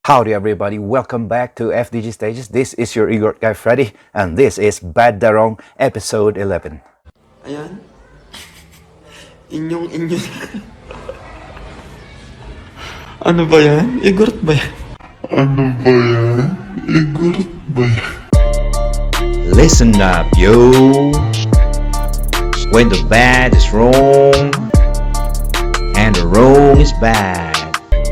Howdy everybody, welcome back to FDG Stages. This is your Igorot guy Freddy, and this is Bad the Wrong Episode 11. Ayan. Inyo. Ano ba yan? Igorot ba yan? Igorot ba yan? Listen up, yo. When the bad is wrong and the wrong is bad,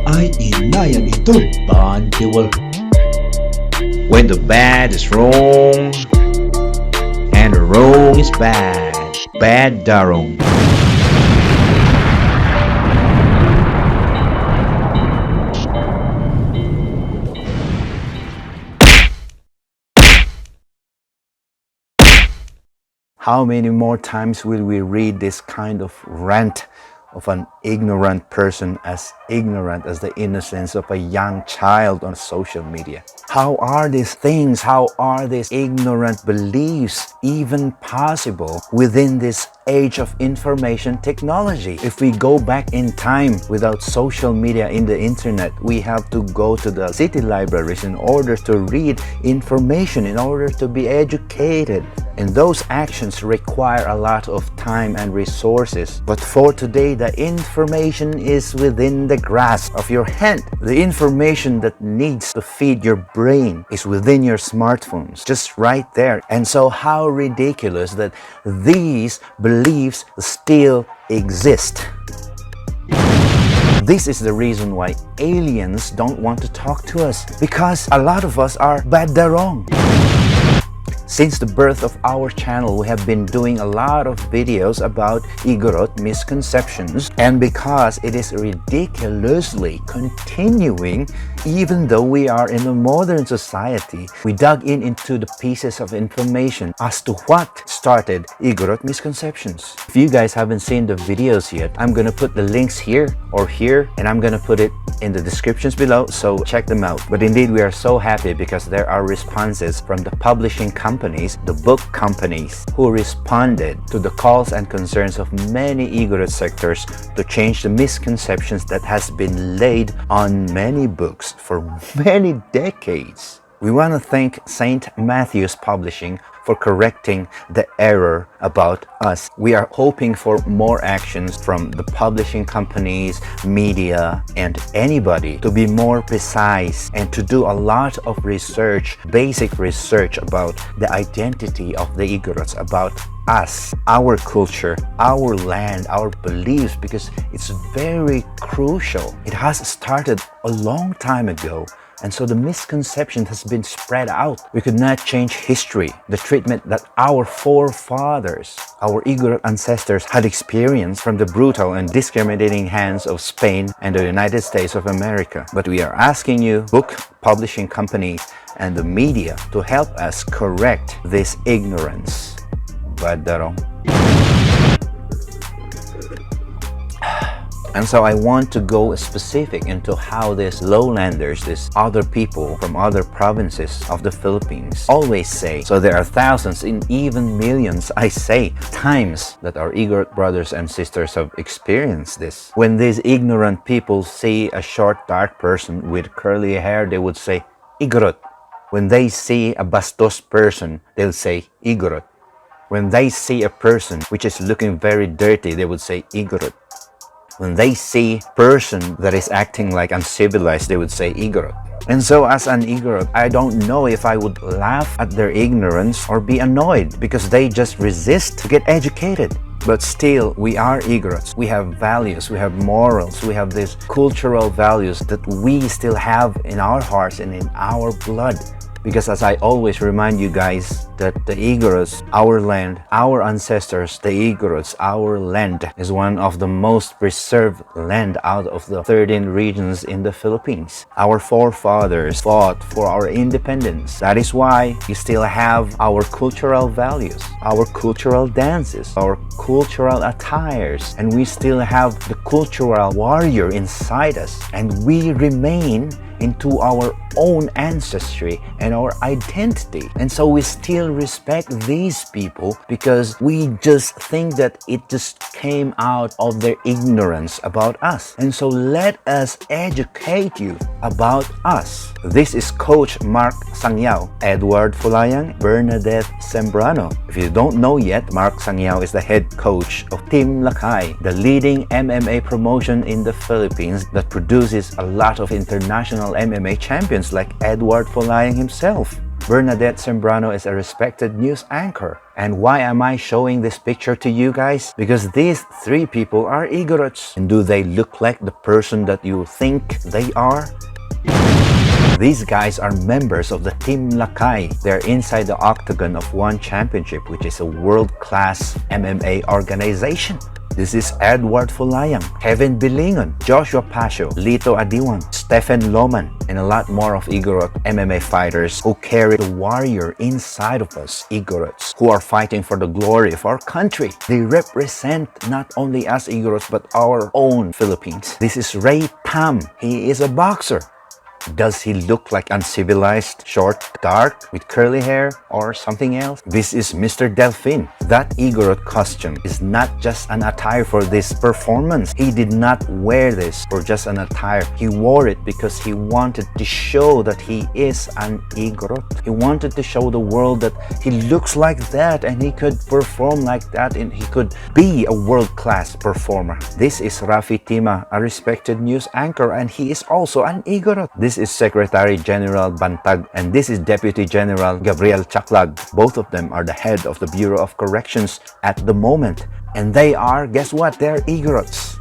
ay inayan ito, BadTheWrong. when the bad is wrong and the wrong is bad, BadTheWrong. How many more times will we read this kind of rant of an ignorant person, as ignorant as the innocence of a young child on social media? How are these things, how are these ignorant beliefs even possible within this age of information technology? If we go back in time without social media in the internet, we have to go to the city libraries in order to read information, in order to be educated. And those actions require a lot of time and resources. But for today, the information is within the grasp of your hand. The information that needs to feed your brain is within your smartphones, just right there. And so how ridiculous that these beliefs still exist. This is the reason why aliens don't want to talk to us, because a lot of us are bad the wrong. Since the birth of our channel, we have been doing a lot of videos about Igorot misconceptions, and because it is ridiculously continuing, even though we are in a modern society, we dug into the pieces of information as to what started Igorot misconceptions. If you guys haven't seen the videos yet, I'm gonna put the links here or here, and I'm gonna put it in the descriptions below, so check them out. But indeed, we are so happy because there are responses from the publishing companies, the book companies, who responded to the calls and concerns of many Igorot sectors to change the misconceptions that has been laid on many books for many decades. We want to thank St. Matthew's Publishing for correcting the error about us. We are hoping for more actions from the publishing companies, media, and anybody to be more precise and to do a lot of research, basic research about the identity of the Igorots, about us, our culture, our land, our beliefs, because it's very crucial. It has started a long time ago. And so the misconception has been spread out. We could not change history, the treatment that our forefathers, our Igorot ancestors had experienced from the brutal and discriminating hands of Spain and the United States of America. But we are asking you, book publishing companies and the media, to help us correct this ignorance. BadTheWrong. And so I want to go specific into how these lowlanders, these other people from other provinces of the Philippines, always say. So there are thousands and even millions, I say, times that our Igorot brothers and sisters have experienced this. When these ignorant people see a short, dark person with curly hair, they would say, Igorot. When they see a bastos person, they'll say, Igorot. When they see a person which is looking very dirty, they would say, Igorot. When they see a person that is acting like uncivilized, they would say Igorot. And so as an Igorot, I don't know if I would laugh at their ignorance or be annoyed, because they just resist to get educated. But still, we are Igorots. We have values, we have morals, we have these cultural values that we still have in our hearts and in our blood. Because as I always remind you guys, that the Igorots, our land, our ancestors, the Igorots, our land, is one of the most preserved land out of the 13 regions in the Philippines. Our forefathers fought for our independence. That is why we still have our cultural values, our cultural dances, our cultural attires, and we still have the cultural warrior inside us. And we remain into our own ancestry and our identity. And so we still respect these people because we just think that it just came out of their ignorance about us. And so let us educate you about us. This is Coach Mark Sangyao, Edward Fulayang, Bernadette Sembrano. If you don't know yet, Mark Sangyao is the head coach of Team Lakay, the leading MMA promotion in the Philippines that produces a lot of international MMA champions like Edward Fulayang himself. Bernadette Sembrano is a respected news anchor. And why am I showing this picture to you guys? Because these three people are Igorots. And do they look like the person that you think they are? These guys are members of the Team Lakay. They're inside the octagon of One Championship, which is a world-class MMA organization. This is Edward Fulayang, Kevin Bilingon, Joshua Pasio, Lito Adiwang, Stephen Loman, and a lot more of Igorot MMA fighters who carry the warrior inside of us, Igorots, who are fighting for the glory of our country. They represent not only us Igorots, but our own Philippines. This is Ray Tam. He is a boxer. Does he look like uncivilized, short, dark, with curly hair, or something else? This is Mr. Delphine. That Igorot costume is not just an attire for this performance. He did not wear this for just an attire. He wore it because he wanted to show that he is an Igorot. He wanted to show the world that he looks like that and he could perform like that and he could be a world-class performer. This is Rafi Tima, a respected news anchor, and he is also an Igorot. This is Secretary General Bantag, and this is Deputy General Gabriel Chaklag. Both of them are the head of the Bureau of Corrections at the moment. And they are, guess what? They're Igorots.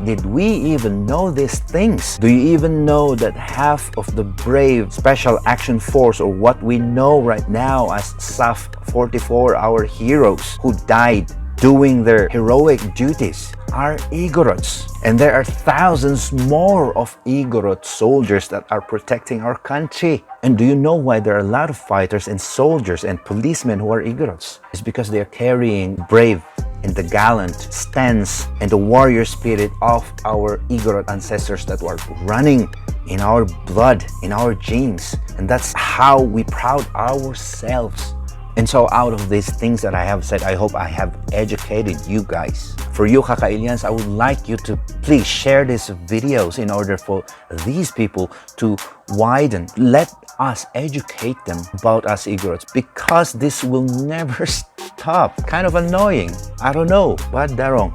Did we even know these things? Do you even know that half of the brave Special Action Force, or what we know right now as SAF 44, our heroes who died doing their heroic duties, are Igorots? And there are thousands more of Igorot soldiers that are protecting our country. And do you know why there are a lot of fighters and soldiers and policemen who are Igorots? It's because they are carrying brave and the gallant stance and the warrior spirit of our Igorot ancestors that were running in our blood, in our genes. And that's how we proud ourselves. And so out of these things that I have said, I hope I have educated you guys. For you Kakailians, I would like you to please share these videos in order for these people to widen. Let us educate them about us Igorots, because this will never stop. Kind of annoying. I don't know, but they're wrong.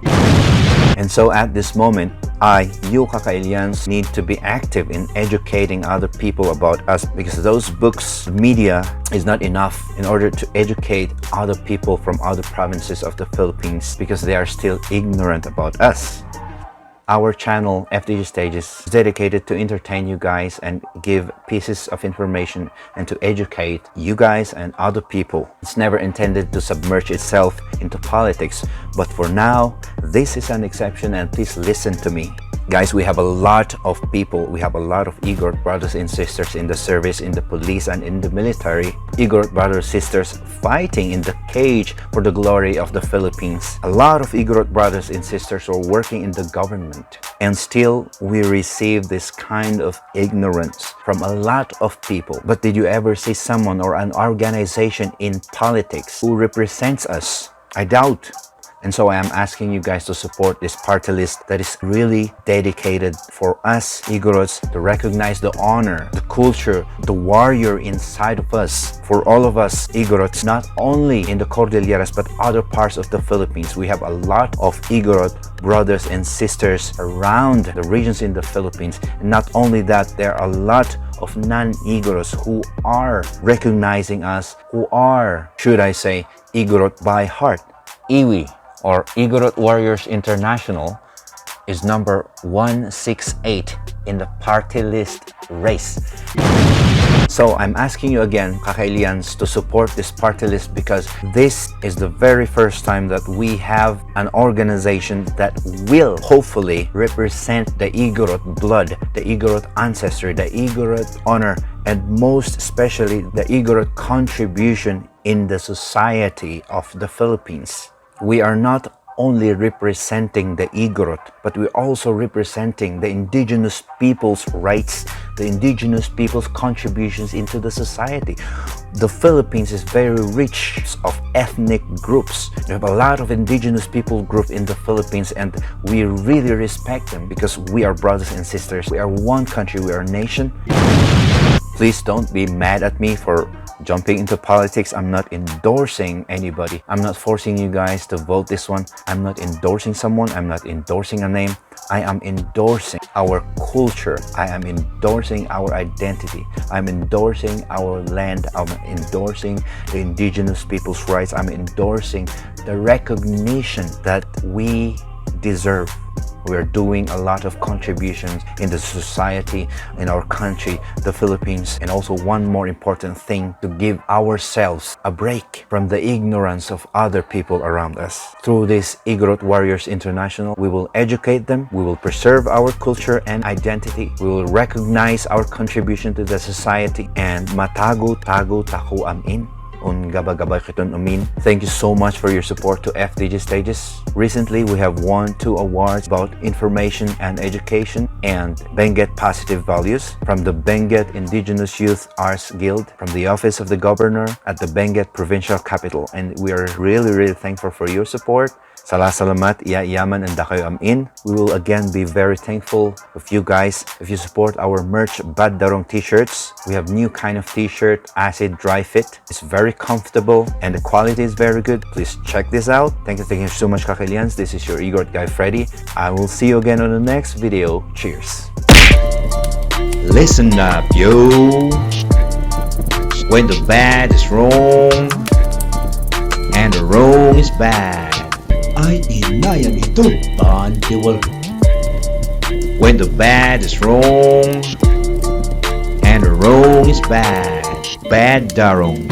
And so at this moment, you Kakailians need to be active in educating other people about us, because those books, media is not enough in order to educate other people from other provinces of the Philippines, because they are still ignorant about us. Our channel, FDG Stages, is dedicated to entertain you guys and give pieces of information and to educate you guys and other people. It's never intended to submerge itself into politics, but for now, this is an exception, and please listen to me. Guys, we have a lot of people, we have a lot of Igorot brothers and sisters in the service, in the police and in the military. Igorot brothers and sisters fighting in the cage for the glory of the Philippines. A lot of Igorot brothers and sisters are working in the government. And still, we receive this kind of ignorance from a lot of people. But did you ever see someone or an organization in politics who represents us? I doubt. And so I am asking you guys to support this party list that is really dedicated for us Igorots to recognize the honor, the culture, the warrior inside of us. For all of us Igorots, not only in the Cordilleras but other parts of the Philippines, we have a lot of Igorot brothers and sisters around the regions in the Philippines. And not only that, there are a lot of non-Igorots who are recognizing us, who are, should I say, Igorot by heart. Iwi, or Igorot Warriors International, is number 168 in the party list race. So I'm asking you again, Kakailians, to support this party list, because this is the very first time that we have an organization that will hopefully represent the Igorot blood, the Igorot ancestry, the Igorot honor, and most especially the Igorot contribution in the society of the Philippines. We are not only representing the Igorot, but we're also representing the indigenous people's rights, the indigenous people's contributions into the society. The Philippines is very rich of ethnic groups. We have a lot of indigenous people group in the Philippines, and we really respect them because we are brothers and sisters. We are one country, we are a nation. Please don't be mad at me for jumping into politics. I'm not endorsing anybody. I'm not forcing you guys to vote this one. I'm not endorsing someone. I'm not endorsing a name. I am endorsing our culture. I am endorsing our identity. I'm endorsing our land. I'm endorsing the indigenous people's rights. I'm endorsing the recognition that we deserve. We are doing a lot of contributions in the society, in our country, the Philippines. And also one more important thing, to give ourselves a break from the ignorance of other people around us. Through this Igorot Warriors International, we will educate them, we will preserve our culture and identity, we will recognize our contribution to the society, and matago-tago tako amin. Gabagabay kiton umin. Thank you so much for your support to FDG Stages. Recently, we have won 2 awards about information and education and Benguet Positive Values from the Benguet Indigenous Youth Arts Guild, from the Office of the Governor at the Benguet Provincial Capital. And we are really thankful for your support. Salamat, yaman and dakayo amin. We will again be very thankful of you guys if you support our merch BadTheWrong t-shirts. We have new kind of t-shirt, acid Dri-Fit. It's very comfortable and the quality is very good. Please check this out. Thank you so much, Kakalians. This is your Igorot guy Freddy. I will see you again on the next video. Cheers. Listen up, yo. When the bad is wrong and the wrong is bad, ay inayan ito, BadTheWrong. When the bad is wrong and the wrong is bad, BadTheWrong.